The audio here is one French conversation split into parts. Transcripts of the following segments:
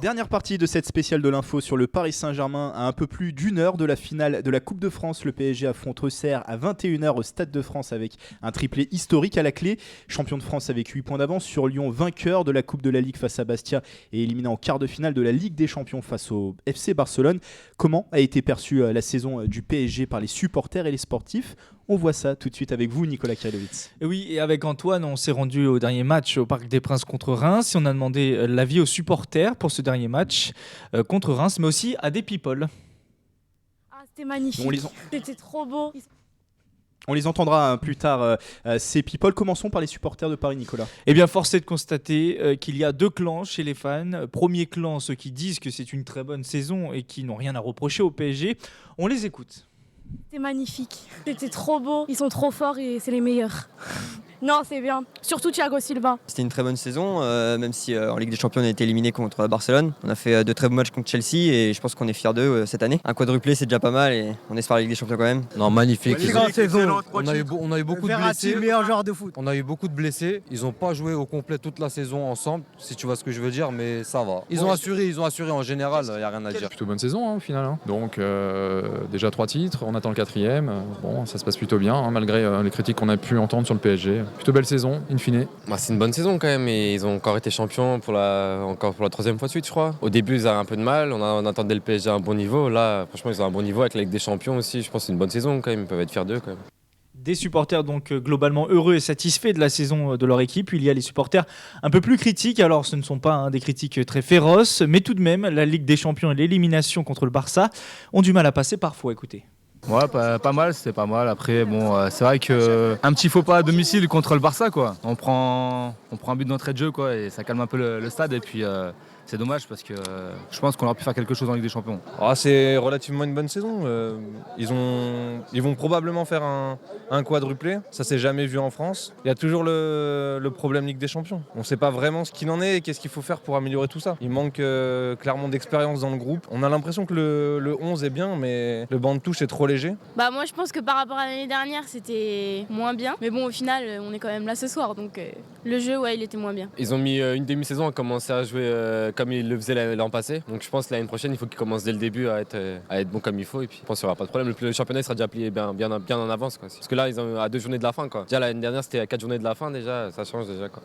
Dernière partie de cette spéciale de l'info sur le Paris Saint-Germain. À un peu plus d'une heure de la finale de la Coupe de France, le PSG affronte Auxerre à 21h au Stade de France avec un triplé historique à la clé. Champion de France avec 8 points d'avance sur Lyon, vainqueur de la Coupe de la Ligue face à Bastia et éliminé en quart de finale de la Ligue des Champions face au FC Barcelone. Comment a été perçue la saison du PSG par les supporters et les sportifs ? On voit ça tout de suite avec vous, Nicolas Krajlovic. Et oui, et avec Antoine, on s'est rendu au dernier match au Parc des Princes contre Reims et on a demandé l'avis aux supporters pour ce dernier match contre Reims, mais aussi à des people. Ah, c'était magnifique, c'était trop beau. On les entendra plus tard, ces people. Commençons par les supporters de Paris, Nicolas. Eh bien, force est de constater qu'il y a deux clans chez les fans. Premier clan, ceux qui disent que c'est une très bonne saison et qui n'ont rien à reprocher au PSG. On les écoute. C'était magnifique, c'était trop beau, ils sont trop forts et c'est les meilleurs. Non, c'est bien, surtout Thiago Silva. C'était une très bonne saison, même si en Ligue des Champions on a été éliminé contre Barcelone. On a fait de très beaux matchs contre Chelsea et je pense qu'on est fiers d'eux cette année. Un quadruplé c'est déjà pas mal et on espère la Ligue des Champions quand même. Non, magnifique. Saison. On a eu beaucoup de blessés. Meilleur joueur de foot. On a eu beaucoup de blessés. Ils n'ont pas joué au complet toute la saison ensemble, si tu vois ce que je veux dire, mais ça va. Ils ont assuré en général, il n'y a rien à dire. Plutôt bonne saison au final. Donc déjà 3 titres, on attend le 4e. Bon, ça se passe plutôt bien, malgré les critiques qu'on a pu entendre sur le PSG. Plutôt belle saison, in fine. C'est une bonne saison quand même et ils ont encore été champions pour la 3e fois de suite, je crois. Au début, ils avaient un peu de mal, on attendait le PSG à un bon niveau. Là, franchement, ils ont un bon niveau avec la Ligue des Champions aussi. Je pense que c'est une bonne saison quand même, ils peuvent être fiers d'eux quand même. Des supporters donc globalement heureux et satisfaits de la saison de leur équipe. Il y a les supporters un peu plus critiques. Alors ce ne sont pas des critiques très féroces, mais tout de même, la Ligue des Champions et l'élimination contre le Barça ont du mal à passer parfois. Écoutez. Ouais, pas mal, c'était pas mal. Après, bon, c'est vrai qu'un petit faux pas à domicile contre le Barça, quoi. On prend un but d'entrée de jeu, quoi, et ça calme un peu le stade. Et puis, c'est dommage parce que je pense qu'on aurait pu faire quelque chose en Ligue des Champions. C'est relativement une bonne saison. Ils vont probablement faire un quadruplé. Ça s'est jamais vu en France. Il y a toujours le problème Ligue des Champions. On ne sait pas vraiment ce qu'il en est et qu'est-ce qu'il faut faire pour améliorer tout ça. Il manque clairement d'expérience dans le groupe. On a l'impression que le 11 est bien, mais le banc de touche est trop léger. Moi je pense que par rapport à l'année dernière c'était moins bien. Mais bon au final on est quand même là ce soir donc le jeu il était moins bien. Ils ont mis une demi-saison à commencer à jouer comme ils le faisaient l'an passé. Donc je pense que l'année prochaine il faut qu'ils commencent dès le début à être bon comme il faut. Et puis je pense qu'il n'y aura pas de problème. Le championnat sera déjà plié bien en avance, quoi. Parce que là ils ont à 2 journées de la fin, quoi. Déjà l'année dernière c'était à 4 journées de la fin déjà, ça change déjà, quoi.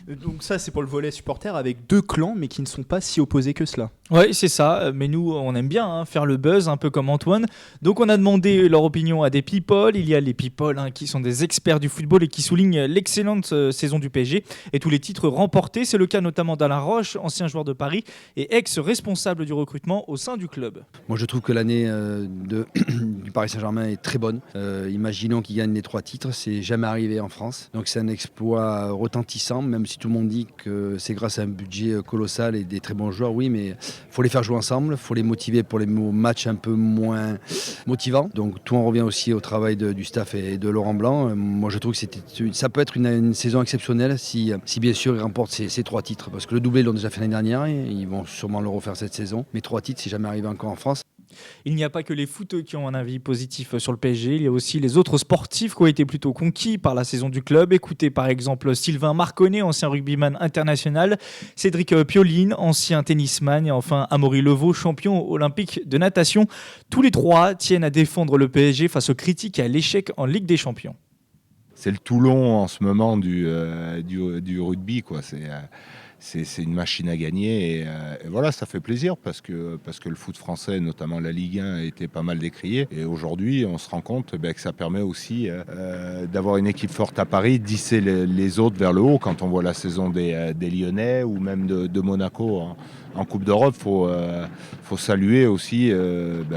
Donc ça c'est pour le volet supporter avec deux clans mais qui ne sont pas si opposés que cela. Oui c'est ça, mais nous on aime bien faire le buzz un peu comme Antoine. Donc on a demandé leur opinion à des people. Il y a les people qui sont des experts du football et qui soulignent l'excellente saison du PSG et tous les titres remportés. C'est le cas notamment d'Alain Roche, ancien joueur de Paris et ex-responsable du recrutement au sein du club. Moi je trouve que l'année du Paris Saint-Germain est très bonne. Imaginons qu'il gagne les 3 titres, c'est jamais arrivé en France. Donc c'est un exploit retentissant, même si tout le monde dit que c'est grâce à un budget colossal et des très bons joueurs, oui, mais il faut les faire jouer ensemble, il faut les motiver pour les matchs un peu moins motivants. Donc tout en revient aussi au travail du staff et de Laurent Blanc. Moi je trouve que ça peut être une saison exceptionnelle si bien sûr ils remportent ces 3 titres. Parce que le doublé ils l'ont déjà fait l'année dernière, et ils vont sûrement le refaire cette saison. Mais 3 titres, c'est jamais arrivé encore en France. Il n'y a pas que les footeux qui ont un avis positif sur le PSG, il y a aussi les autres sportifs qui ont été plutôt conquis par la saison du club. Écoutez par exemple Sylvain Marconnet, ancien rugbyman international, Cédric Pioline, ancien tennisman, et enfin Amaury Levaux, champion olympique de natation. Tous les 3 tiennent à défendre le PSG face aux critiques et à l'échec en Ligue des Champions. C'est le Toulon en ce moment du rugby, quoi. C'est une machine à gagner et voilà, ça fait plaisir parce que le foot français, notamment la Ligue 1, a été pas mal décrié. Et aujourd'hui, on se rend compte que ça permet aussi d'avoir une équipe forte à Paris, d'hisser les autres vers le haut. Quand on voit la saison des Lyonnais ou même de Monaco en Coupe d'Europe, faut saluer aussi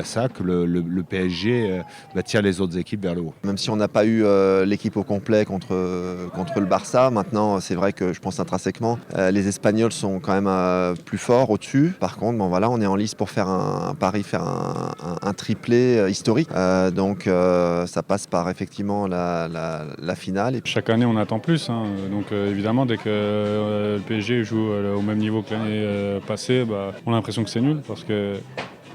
ça, que le PSG tire les autres équipes vers le haut. Même si on n'a pas eu l'équipe au complet contre le Barça, maintenant c'est vrai que je pense intrinsèquement les Espagnols sont quand même plus forts au-dessus. Par contre, on est en lice pour faire un triplé historique. Donc ça passe par effectivement la finale. Chaque année on attend plus. Donc évidemment dès que le PSG joue au même niveau que l'année passée, on a l'impression que c'est nul parce que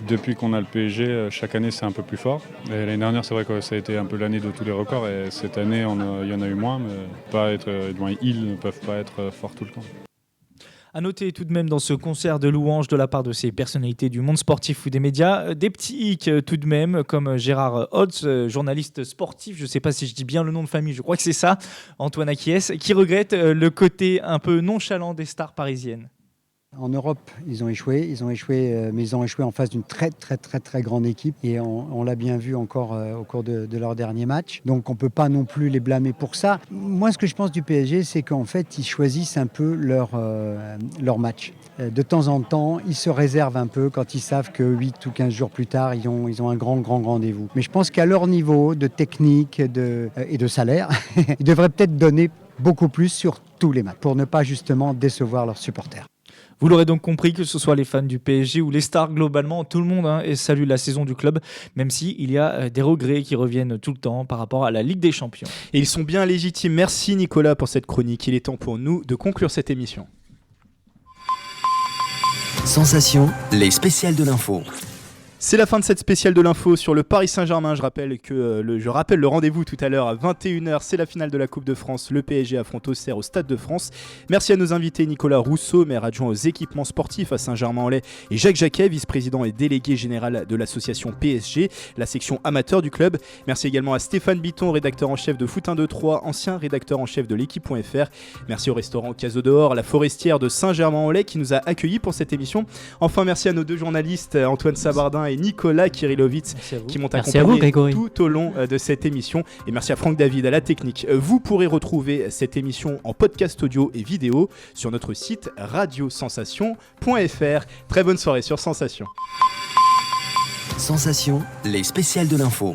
depuis qu'on a le PSG, chaque année c'est un peu plus fort. Et l'année dernière c'est vrai que ça a été un peu l'année de tous les records et cette année il y en a eu moins, mais ils ne peuvent pas être forts tout le temps. À noter tout de même dans ce concert de louanges de la part de ces personnalités du monde sportif ou des médias, des petits hicks tout de même, comme Gérard Holtz, journaliste sportif, je ne sais pas si je dis bien le nom de famille, je crois que c'est ça, Antoine Aquies, qui regrette le côté un peu nonchalant des stars parisiennes. En Europe, ils ont échoué, mais ils ont échoué en face d'une très grande équipe et on l'a bien vu encore au cours de leur dernier match. Donc on ne peut pas non plus les blâmer pour ça. Moi, ce que je pense du PSG, c'est qu'en fait, ils choisissent un peu leur match. De temps en temps, ils se réservent un peu quand ils savent que 8 ou 15 jours plus tard, ils ont un grand rendez-vous. Mais je pense qu'à leur niveau de technique et de salaire, ils devraient peut-être donner beaucoup plus sur tous les matchs pour ne pas justement décevoir leurs supporters. Vous l'aurez donc compris, que ce soit les fans du PSG ou les stars, globalement, tout le monde salue la saison du club, même s'il y a des regrets qui reviennent tout le temps par rapport à la Ligue des Champions. Et ils sont bien légitimes. Merci Nicolas pour cette chronique. Il est temps pour nous de conclure cette émission. Sensation, les spéciales de l'info. C'est la fin de cette spéciale de l'info sur le Paris Saint-Germain. Je rappelle le rendez-vous tout à l'heure à 21h. C'est la finale de la Coupe de France. Le PSG affronte Auxerre au Stade de France. Merci à nos invités Nicolas Rousseau, maire adjoint aux équipements sportifs à Saint-Germain-en-Laye, et Jacques Jacquet, vice-président et délégué général de l'association PSG, la section amateur du club. Merci également à Stéphane Bitton, rédacteur en chef de Foot 1-2-3, ancien rédacteur en chef de l'équipe.fr. Merci au restaurant Caso dehors, la Forestière de Saint-Germain-en-Laye qui nous a accueillis pour cette émission. Enfin, merci à nos deux journalistes, Antoine Sabardin et Nicolas Kirilovitz, qui m'ont accompagné tout au long de cette émission. Et merci à Franck David à la technique. Vous pourrez retrouver cette émission en podcast audio et vidéo sur notre site radiosensation.fr. Très bonne soirée sur Sensation. Sensation, les spéciales de l'info.